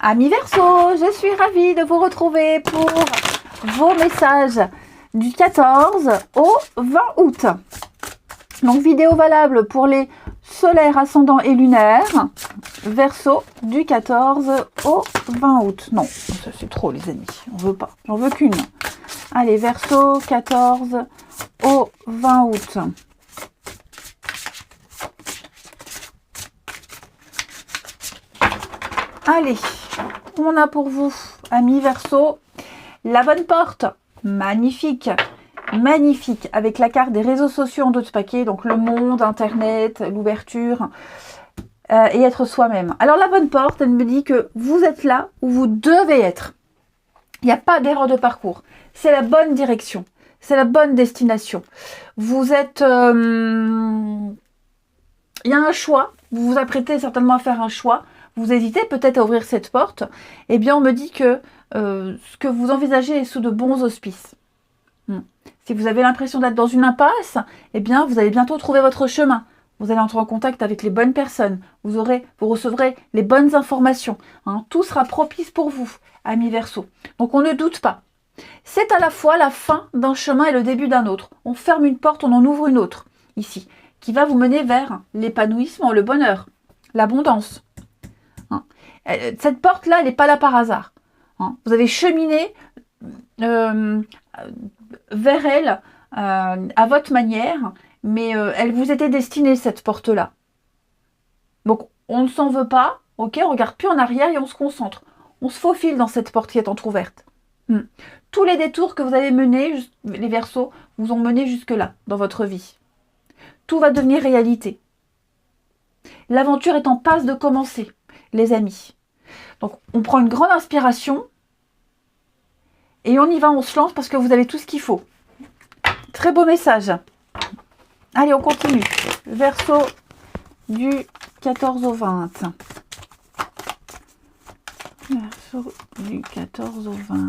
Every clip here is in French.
Amis Verseau, je suis ravie de vous retrouver pour vos messages du 14 au 20 août. Donc vidéo valable pour les solaires, ascendants et lunaires. Verseau du 14 au 20 août. Non, ça c'est trop les amis, on veut pas, j'en veux qu'une. Allez, Verseau 14 au 20 août. Allez, on a pour vous, amis Verseau, la bonne porte, magnifique, magnifique, avec la carte des réseaux sociaux en dos de paquet, donc le monde, internet, l'ouverture, et être soi-même. Alors la bonne porte, elle me dit que vous êtes là où vous devez être. Il n'y a pas d'erreur de parcours, c'est la bonne direction, c'est la bonne destination. Vous êtes... il y a un choix, vous vous apprêtez certainement à faire un choix, vous hésitez peut-être à ouvrir cette porte, eh bien on me dit que ce que vous envisagez est sous de bons auspices. Si vous avez l'impression d'être dans une impasse, eh bien vous allez bientôt trouver votre chemin. Vous allez entrer en contact avec les bonnes personnes, vous recevrez les bonnes informations. Tout sera propice pour vous, amis Verseau. Donc on ne doute pas. C'est à la fois la fin d'un chemin et le début d'un autre. On ferme une porte, on en ouvre une autre, ici, qui va vous mener vers l'épanouissement, le bonheur, l'abondance. Cette porte-là, elle n'est pas là par hasard. Vous avez cheminé vers elle à votre manière, mais elle vous était destinée, cette porte-là. Donc, on ne s'en veut pas, ok, on ne regarde plus en arrière et on se concentre. On se faufile dans cette porte qui est entrouverte. Tous les détours que vous avez menés, les Verseaux, vous ont mené jusque-là, dans votre vie. Tout va devenir réalité. L'aventure est en passe de commencer, les amis. Donc, on prend une grande inspiration et on y va, on se lance parce que vous avez tout ce qu'il faut. Très beau message. Allez, on continue. Verseau du 14 au 20. Verseau du 14 au 20.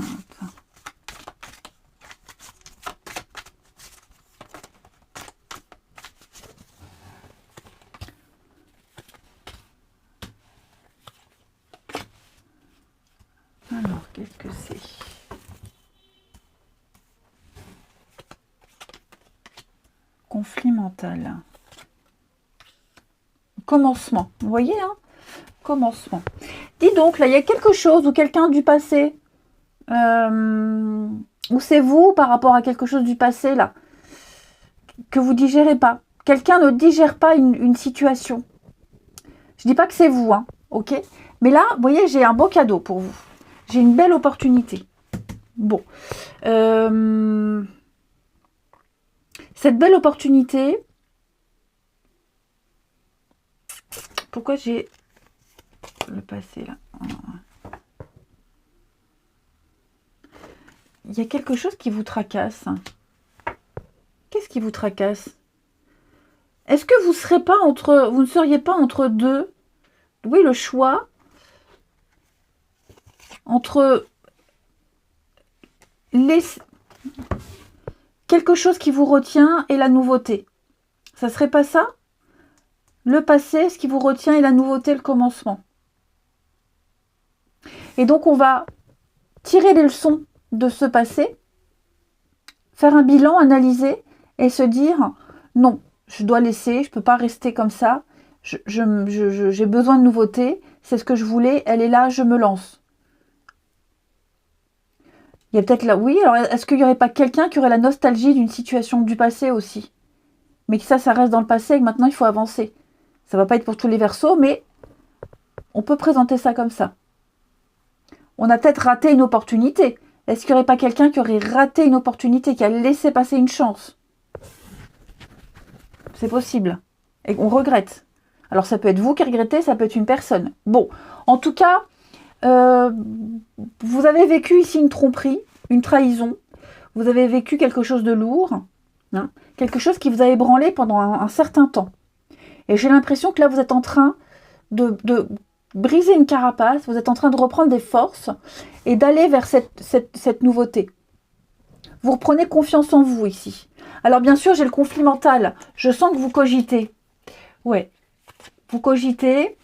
Alors, qu'est-ce que c'est? Conflit mental. Commencement. Vous voyez, commencement. Dis donc, là, il y a quelque chose ou quelqu'un du passé, ou c'est vous par rapport à quelque chose du passé, là, que vous digérez pas. Quelqu'un ne digère pas une situation. Je dis pas que c'est vous, ok? Mais là, vous voyez, j'ai un beau cadeau pour vous. J'ai une belle opportunité. Bon. Cette belle opportunité... Pourquoi j'ai le passé, là? Il y a quelque chose qui vous tracasse. Qu'est-ce qui vous tracasse? Est-ce que vous ne seriez pas entre deux? Oui, le choix entre quelque chose qui vous retient et la nouveauté. Ça serait pas ça? Le passé, ce qui vous retient, et la nouveauté, le commencement. Et donc, on va tirer les leçons de ce passé, faire un bilan, analyser et se dire, non, je dois laisser, je ne peux pas rester comme ça, j'ai besoin de nouveauté, c'est ce que je voulais, elle est là, je me lance. Il y a peut-être là, oui, alors est-ce qu'il n'y aurait pas quelqu'un qui aurait la nostalgie d'une situation du passé aussi? Mais que ça reste dans le passé et que maintenant il faut avancer. Ça ne va pas être pour tous les Verseaux, mais on peut présenter ça comme ça. On a peut-être raté une opportunité. Est-ce qu'il n'y aurait pas quelqu'un qui aurait raté une opportunité, qui a laissé passer une chance? C'est possible. Et on regrette. Alors ça peut être vous qui regrettez, ça peut être une personne. Bon, en tout cas, vous avez vécu ici une tromperie, une trahison. Vous avez vécu quelque chose de lourd. Quelque chose qui vous a ébranlé pendant un certain temps. Et j'ai l'impression que là, vous êtes en train de briser une carapace, vous êtes en train de reprendre des forces et d'aller vers cette nouveauté. Vous reprenez confiance en vous ici. Alors bien sûr, j'ai le conflit mental. Je sens que vous cogitez. Ouais, vous cogitez.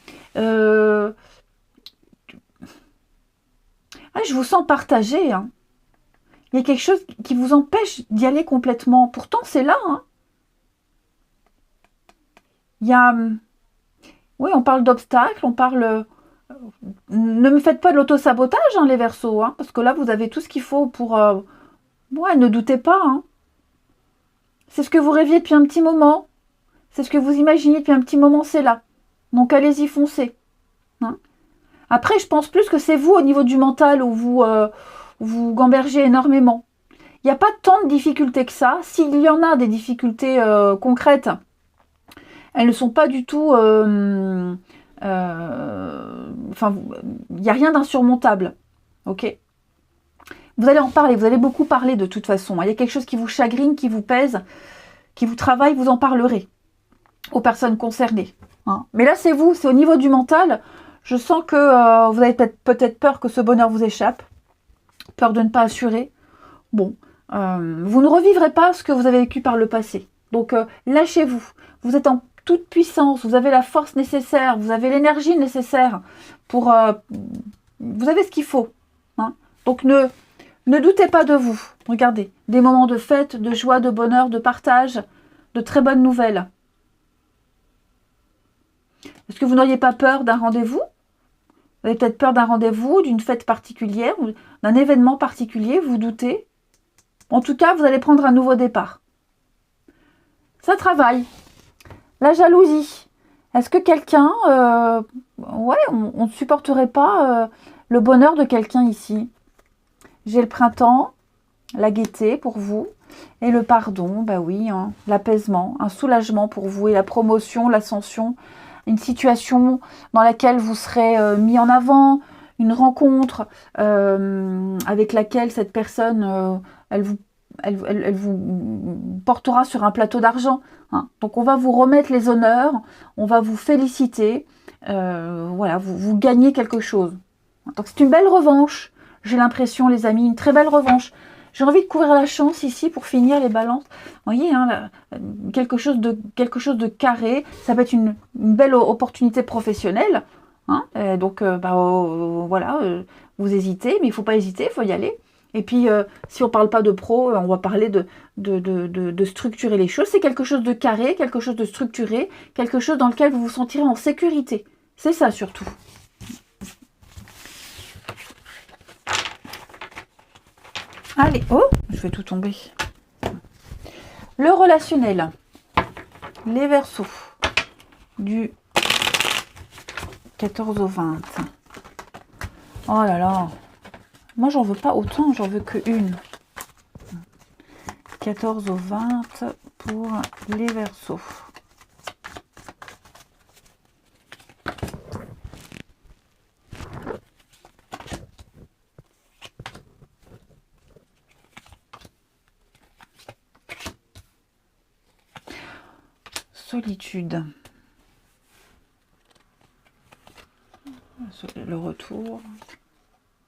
Ah, je vous sens partagé, hein. Il y a quelque chose qui vous empêche d'y aller complètement. Pourtant, c'est là, hein. Il y a... Oui, on parle d'obstacles, on parle... Ne me faites pas de l'auto-sabotage, hein, les Verseaux, hein, parce que là, vous avez tout ce qu'il faut pour... Ouais, ne doutez pas, hein. C'est ce que vous rêviez depuis un petit moment. C'est ce que vous imaginez depuis un petit moment, c'est là. Donc, allez-y, foncez. Hein. Après, je pense plus que c'est vous, au niveau du mental, où vous gambergez énormément. Il n'y a pas tant de difficultés que ça. S'il y en a des difficultés concrètes, elles ne sont pas du tout... Enfin, il n'y a rien d'insurmontable. Ok ? Vous allez en parler, vous allez beaucoup parler de toute façon. Il y a quelque chose qui vous chagrine, qui vous pèse, qui vous travaille, vous en parlerez aux personnes concernées. Hein. Mais là, c'est vous, c'est au niveau du mental. Je sens que vous avez peut-être peur que ce bonheur vous échappe, peur de ne pas assurer. Bon, vous ne revivrez pas ce que vous avez vécu par le passé. Donc, lâchez-vous. Vous êtes en toute puissance, vous avez la force nécessaire, vous avez l'énergie nécessaire pour... vous avez ce qu'il faut. Hein. Donc, ne doutez pas de vous. Regardez, des moments de fête, de joie, de bonheur, de partage, de très bonnes nouvelles. Est-ce que vous n'auriez pas peur d'un rendez-vous? Vous avez peut-être peur d'un rendez-vous, d'une fête particulière, d'un événement particulier, vous doutez? En tout cas, vous allez prendre un nouveau départ. Ça travaille. La jalousie. Est-ce que quelqu'un... ouais, on ne supporterait pas le bonheur de quelqu'un ici. J'ai le printemps, la gaieté pour vous, et le pardon, bah oui, hein, l'apaisement, un soulagement pour vous, et la promotion, l'ascension, une situation dans laquelle vous serez mis en avant, une rencontre avec laquelle cette personne, elle vous portera sur un plateau d'argent. Hein. Donc on va vous remettre les honneurs, on va vous féliciter, voilà, vous gagnez quelque chose. Donc c'est une belle revanche, j'ai l'impression les amis, une très belle revanche. J'ai envie de couvrir la chance ici pour finir les balances. Vous voyez, hein, quelque chose de carré, ça peut être une belle opportunité professionnelle. Hein, donc voilà, vous hésitez, mais il ne faut pas hésiter, il faut y aller. Et puis, si on ne parle pas de pro, on va parler de structurer les choses. C'est quelque chose de carré, quelque chose de structuré, quelque chose dans lequel vous vous sentirez en sécurité. C'est ça surtout. Allez, oh, je vais tout tomber. Le relationnel. Les Verseaux. Du 14 au 20. Oh là là. Moi, j'en veux pas autant, j'en veux que une. 14 au 20 pour les Verseaux. Solitude. Le retour.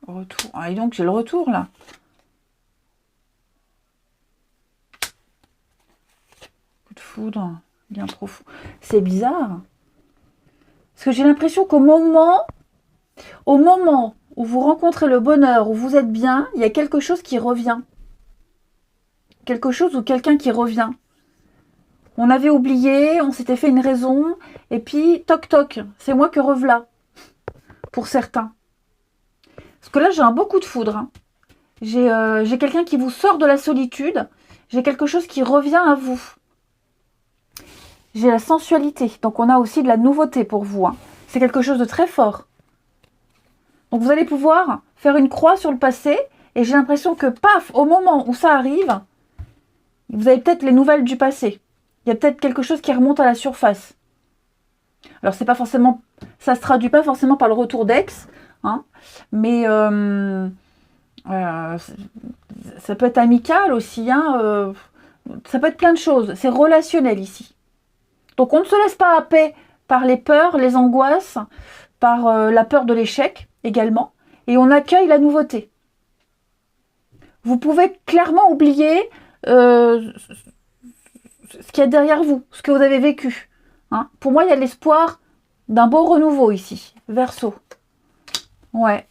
Retour. Ah, et donc j'ai le retour là. Coup de foudre, bien profond. C'est bizarre. Parce que j'ai l'impression qu'au moment où vous rencontrez le bonheur, où vous êtes bien, il y a quelque chose qui revient. Quelque chose ou quelqu'un qui revient. On avait oublié, on s'était fait une raison, et puis toc toc, c'est moi que revoilà. Pour certains. Parce que là, j'ai un beau coup de foudre. Hein. J'ai quelqu'un qui vous sort de la solitude. J'ai quelque chose qui revient à vous. J'ai la sensualité. Donc, on a aussi de la nouveauté pour vous. Hein. C'est quelque chose de très fort. Donc, vous allez pouvoir faire une croix sur le passé. Et j'ai l'impression que, paf, au moment où ça arrive, vous avez peut-être les nouvelles du passé. Il y a peut-être quelque chose qui remonte à la surface. Alors, c'est pas forcément... Ça se traduit pas forcément par le retour d'ex. Hein, mais ça peut être amical aussi, hein, ça peut être plein de choses, c'est relationnel ici. Donc on ne se laisse pas happer par les peurs, les angoisses, par la peur de l'échec également, et on accueille la nouveauté. Vous pouvez clairement oublier ce qu'il y a derrière vous, ce que vous avez vécu. Hein. Pour moi, il y a l'espoir d'un beau renouveau ici, Verseau. Ouais.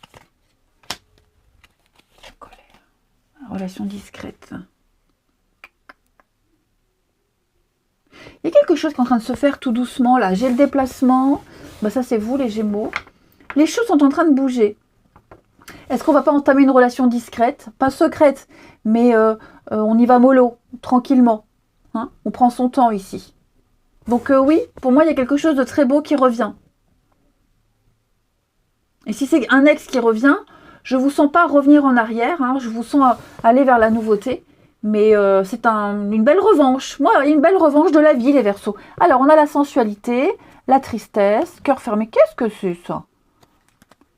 relation discrète. Il y a quelque chose qui est en train de se faire tout doucement là. J'ai le déplacement. Bah, ça, c'est vous, les Gémeaux. Les choses sont en train de bouger. Est-ce qu'on va pas entamer une relation discrète? Pas secrète, mais on y va mollo, tranquillement. Hein, on prend son temps ici. Donc oui, pour moi, il y a quelque chose de très beau qui revient. Et si c'est un ex qui revient, je ne vous sens pas revenir en arrière. Hein, je vous sens aller vers la nouveauté. Mais c'est une belle revanche. Moi, une belle revanche de la vie, les Verseaux. Alors, on a la sensualité, la tristesse, cœur fermé. Qu'est-ce que c'est, ça?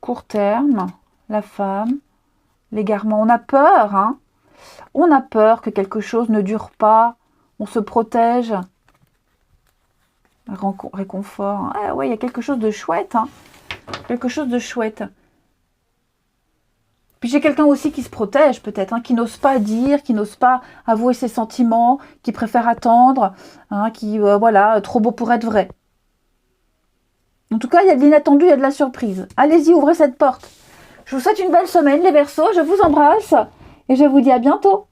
Court terme, la femme, l'égarement. On a peur, hein. On a peur que quelque chose ne dure pas. On se protège. Réconfort. Ah ouais, il y a quelque chose de chouette, hein. Quelque chose de chouette. Puis j'ai quelqu'un aussi qui se protège peut-être, hein, qui n'ose pas dire, qui n'ose pas avouer ses sentiments, qui préfère attendre, hein, qui, voilà, trop beau pour être vrai. En tout cas, il y a de l'inattendu, il y a de la surprise. Allez-y, ouvrez cette porte. Je vous souhaite une belle semaine, les Verseaux. Je vous embrasse et je vous dis à bientôt.